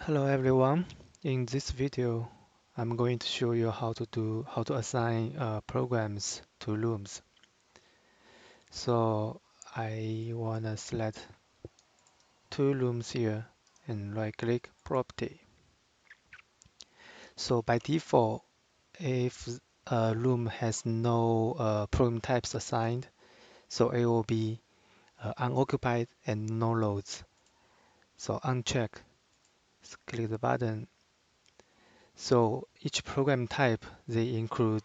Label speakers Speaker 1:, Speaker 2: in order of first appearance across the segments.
Speaker 1: Hello everyone. In this video, I'm going to show you how to assign programs to rooms. So I wanna select two rooms here and right click property. So by default, if a room has no program types assigned, so it will be unoccupied and no loads. So uncheck, click the button. So each program type they include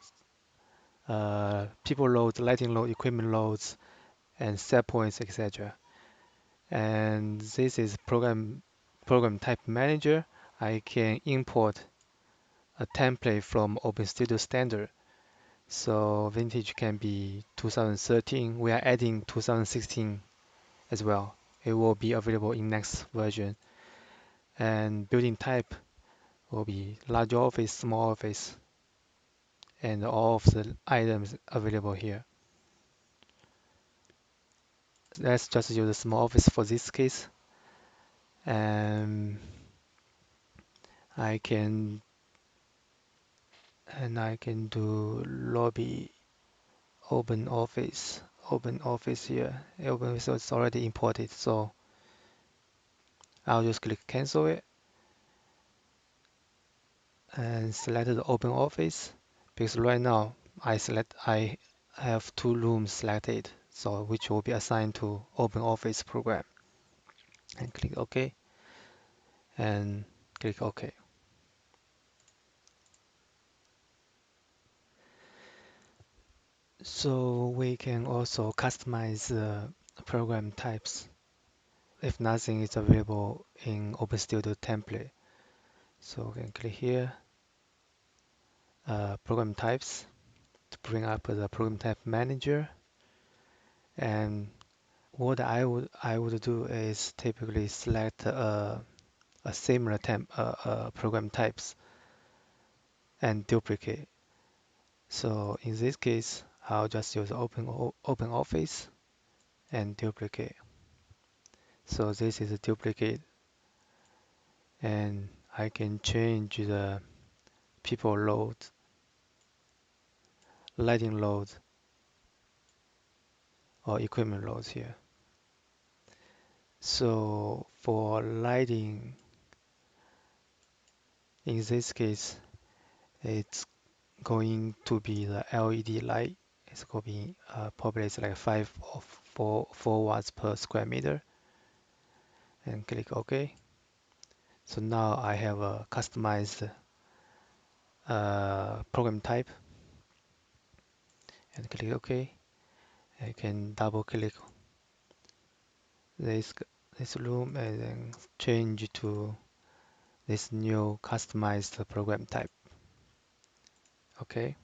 Speaker 1: people loads, lighting load, equipment loads, and set points, etc. And this is program type manager. I can import a template from OpenStudio standard. So vintage can be 2013. We are adding 2016 as well. It will be available in next version. And building type will be large office, small office, and all of the items available here. Let's just use a small office for this case. And I can I can do lobby open office here. Open office is already imported, so I'll just click cancel it and select the open office because right now I have two rooms selected, so which will be assigned to open office program and click OK and click OK. So we can also customize the program types if nothing is available in OpenStudio template. So we can click here, program types to bring up the program type manager. And what I would do is typically select a similar program types and duplicate. So in this case, I'll just use open office and duplicate. So this is a duplicate, and I can change the people load, lighting load, or equipment loads here. So for lighting, in this case, it's going to be the LED light. It's going to be probably it's like 4 watts per square meter, and click OK. So now I have a customized program type, and click OK. I can double click this this room and then change to this new customized program type. Okay.